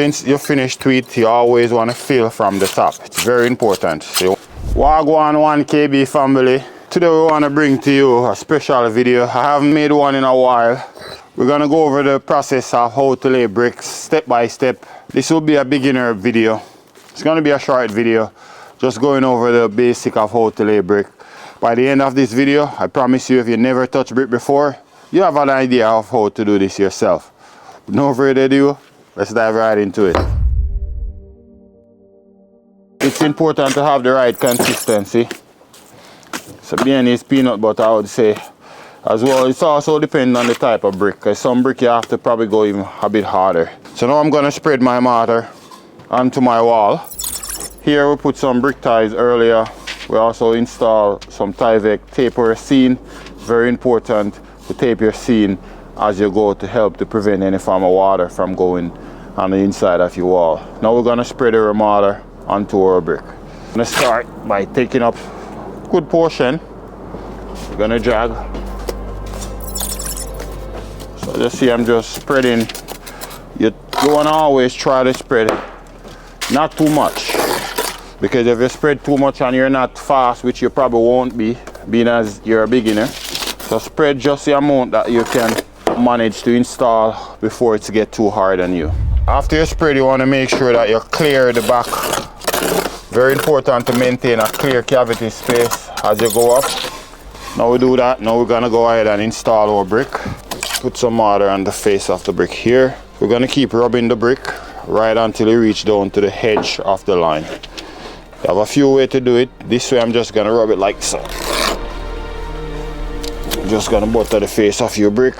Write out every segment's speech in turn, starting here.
Since you finish to it, you always want to fill from the top. It's very important. So, Wagwan 1KB family. Today we want to bring to you a special video. I haven't made one in a while. We're going to go over the process of how to lay bricks step by step. This will be a beginner video. It's going to be a short video, just going over the basic of how to lay brick. By the end of this video, I promise you, if you never touched brick before, you have an idea of how to do this yourself. With no further ado, let's dive right into it. It's important to have the right consistency. So being is peanut butter, I would say. As well, it's also depends on the type of brick. Because some brick you have to probably go even a bit harder. So now I'm going to spread my mortar onto my wall. Here we put some brick ties earlier. We also install some Tyvek taper scene. Very important to tape your scene as you go to help to prevent any form of water from going on the inside of your wall. Now we're going to spread our mortar onto our brick. I'm going to start by taking up a good portion. We're going to drag. So just see, I'm just spreading. You want to always try to spread it, not too much. Because if you spread too much and you're not fast, which you probably won't be, being as you're a beginner, so spread just the amount that you can manage to install before it gets too hard on you. After you spread, you want to make sure that you clear the back. Very important to maintain a clear cavity space as you go up. Now we do that. Now we're going to go ahead and install our brick. Put some mortar on the face of the brick here. We're going to keep rubbing the brick right until you reach down to the edge of the line. You have a few ways to do it. This way I'm just going to rub it like so. I'm just going to butter the face of your brick.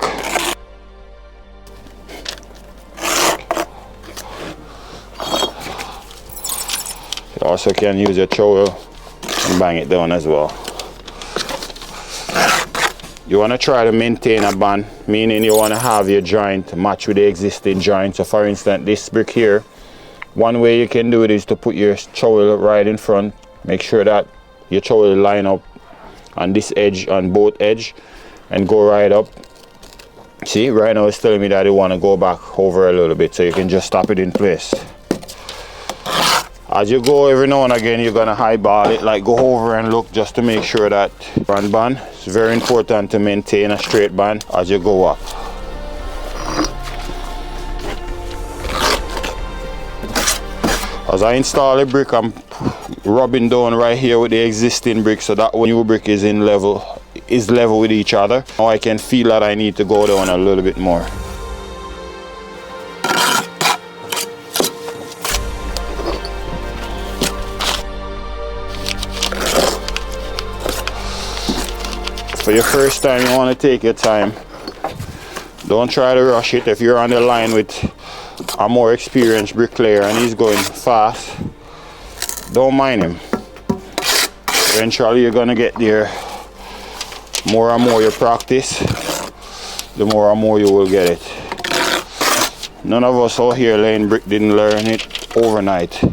You also can use your trowel and bang it down as well. You want to try to maintain a band, meaning you want to have your joint match with the existing joint. So for instance, this brick here, one way you can do it is to put your trowel right in front. Make sure that your trowel line up on this edge, on both edge, and go right up. See, right now it's telling me that you want to go back over a little bit, so you can just stop it in place. As you go, every now and again you're going to highball it, like go over and look just to make sure that band. It's very important to maintain a straight band as you go up. As I install the brick, I'm rubbing down right here with the existing brick, so that when new brick is level with each other. Now I can feel that I need to go down a little bit more. For your first time, you want to take your time. Don't try to rush it. If you're on the line with a more experienced bricklayer and he's going fast, don't mind him. Eventually you're gonna get there. More and more you practice, the more and more you will get it. None of us out here laying brick didn't learn it overnight.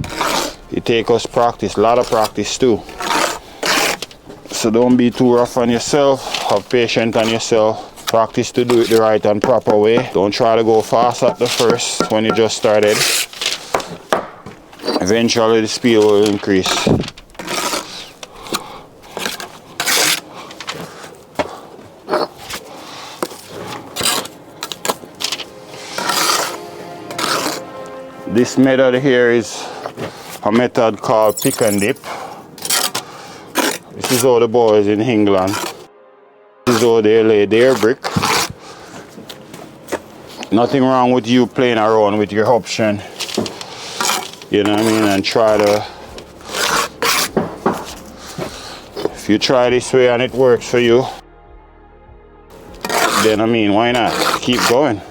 It takes us practice, a lot of practice too. So don't be too rough on yourself. Have patience on yourself. Practice to do it the right and proper way. Don't try to go fast at the first when you just started. Eventually the speed will increase. This method here is a method called pick and dip. This is how the boys in England, this is how they lay their brick. Nothing wrong with you playing around with your option, you know what I mean, and try to, if you try this way and it works for you, then I mean, why not? Keep going.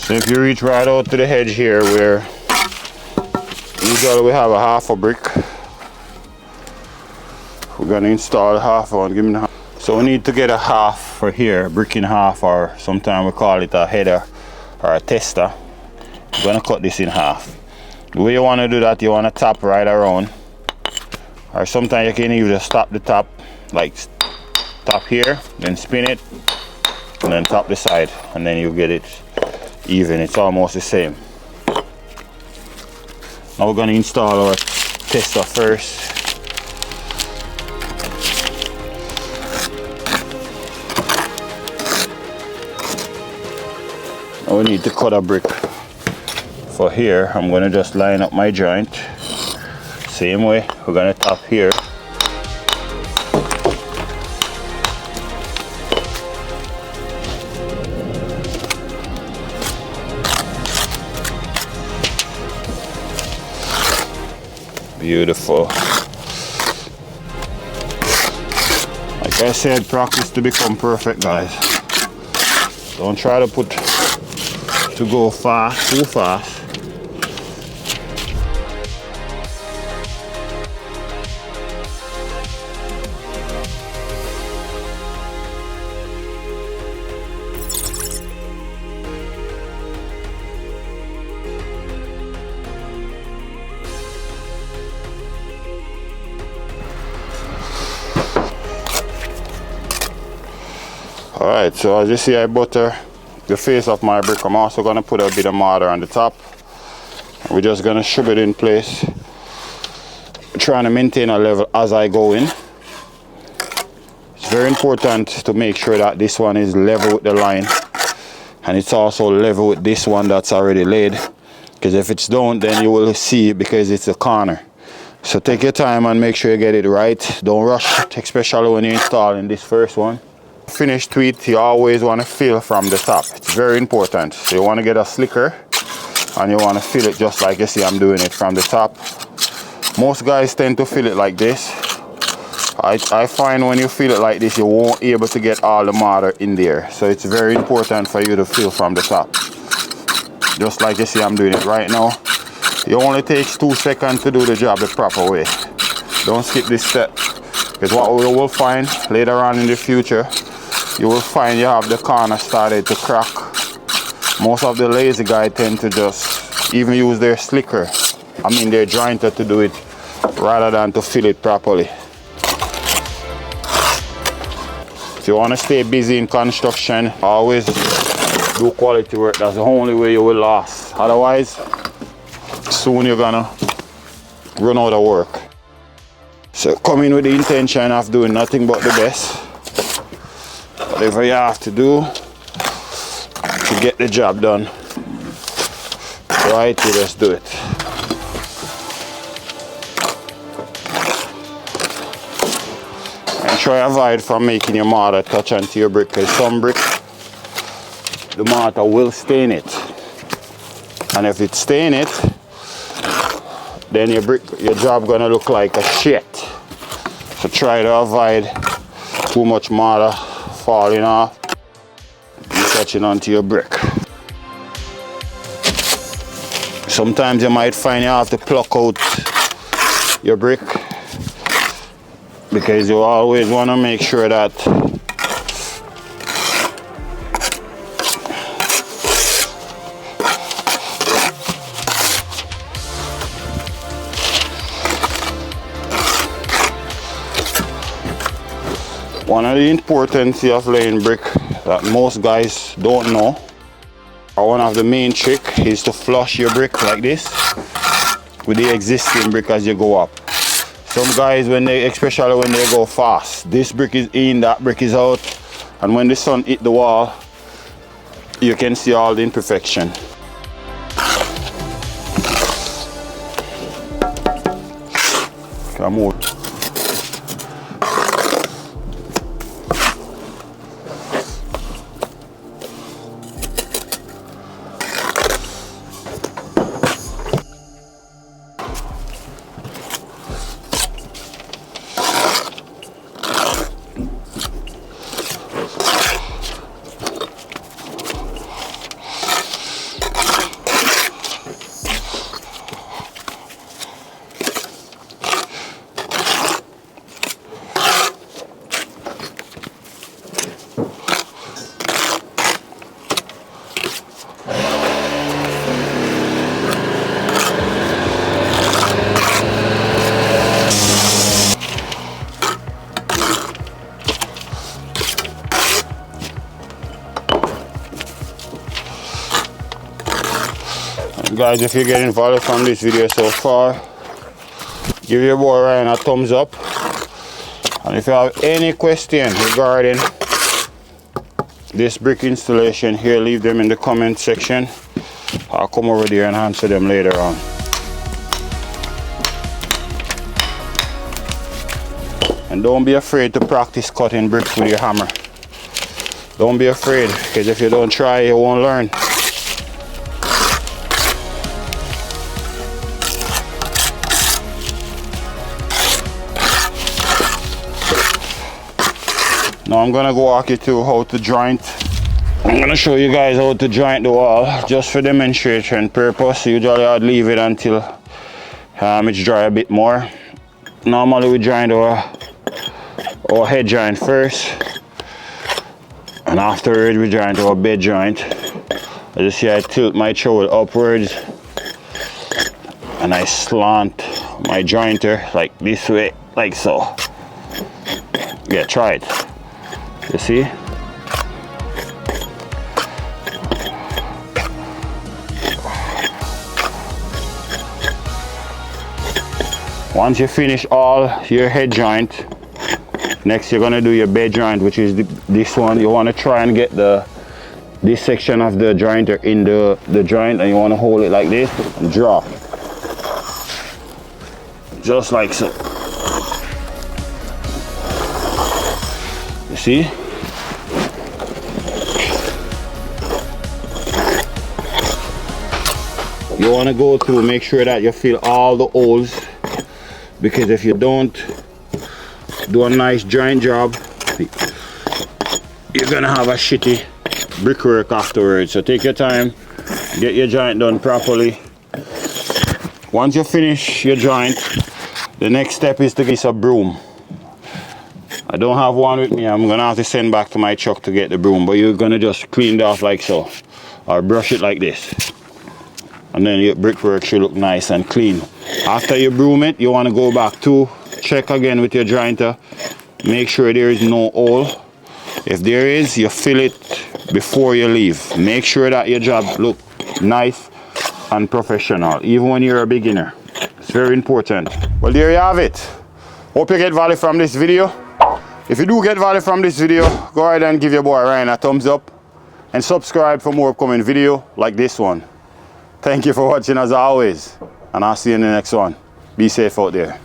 So if you reach right out to the edge here where usually we have a half a brick, we're gonna install half one. Give me the half. So we need to get a half for here, brick in half, or sometimes we call it a header or a tester. We're gonna cut this in half. The way you want to do that, you want to tap right around, or sometimes you can even just stop the top, like tap here, then spin it, and then tap the side, and then you get it even. It's almost the same. Now we're gonna install our tester first. Now we need to cut a brick. For here, I'm gonna just line up my joint. Same way, we're gonna tap here. Beautiful. Like I said, practice to become perfect, guys. Don't try to go fast, too fast. Alright, so as you see, I butter the face of my brick. I'm also going to put a bit of mortar on the top. We're just going to shove it in place, trying to maintain a level as I go in. It's very important to make sure that this one is level with the line, and it's also level with this one that's already laid, because if it's don't, then you will see it because it's a corner. So take your time and make sure you get it right. Don't rush it, especially when you're installing this first one. Finished tweet, you always want to fill from the top. It's very important. So you want to get a slicker and you want to fill it just like you see I'm doing it from the top. Most guys tend to fill it like this. I find when you fill it like this, you won't be able to get all the mortar in there. So it's very important for you to fill from the top. Just like you see I'm doing it right now. It only takes 2 seconds to do the job the proper way. Don't skip this step, because what we will find later on in the future, you will find you have the corner started to crack. Most of the lazy guys tend to just even use their slicker, their jointer, to do it rather than to fill it properly. If you want to stay busy in construction, always do quality work. That's the only way you will last. Otherwise, soon you're gonna run out of work. So come in with the intention of doing nothing but the best. Whatever you have to do to get the job done right, you just do it. And try avoid from making your mortar touch onto your brick, because some brick, the mortar will stain it. And if it stain it, then your job gonna look like a shit. So try to avoid too much mortar falling off and touching onto your brick. Sometimes you might find you have to pluck out your brick, because you always want to make sure that one of the importance of laying brick that most guys don't know, or one of the main trick, is to flush your brick like this with the existing brick as you go up. Some guys, especially when they go fast, this brick is in, that brick is out, and when the sun hit the wall, you can see all the imperfection. Come on. Guys, if you're getting value from this video so far, give your boy Ryan a thumbs up. And if you have any question regarding this brick installation here, leave them in the comment section. I'll come over there and answer them later on. And don't be afraid to practice cutting bricks with your hammer. Don't be afraid, because if you don't try, you won't learn. Now I'm gonna go walk you through how to joint. I'm gonna show you guys how to joint the wall, just for demonstration purpose. Usually I'd leave it until it's dry a bit more. Normally we joint our head joint first, and afterwards we joint our bed joint. As you see, I tilt my trowel upwards and I slant my jointer like this way, like so. Yeah, try it. You see? Once you finish all your head joint, next you're gonna do your bed joint, which is this one. You wanna try and get this section of the jointer in the joint, and you wanna hold it like this and draw. Just like so. You see? You want to go through, make sure that you fill all the holes, because if you don't do a nice joint job, you're gonna have a shitty brickwork afterwards. So take your time, get your joint done properly. Once you finish your joint, the next step is to get a broom. I don't have one with me. I'm gonna have to send back to my truck to get the broom, but you're gonna just clean it off like so, or brush it like this, and then your brickwork should look nice and clean. After you broom it, you want to go back to check again with your jointer, make sure there is no hole. If there is, you fill it before you leave. Make sure that your job look nice and professional, even when you're a beginner. It's very important. Well, there you have it. Hope you get value from this video. If you do get value from this video, go ahead and give your boy Ryan a thumbs up and subscribe for more upcoming video like this one. Thank you for watching as always, and I'll see you in the next one. Be safe out there.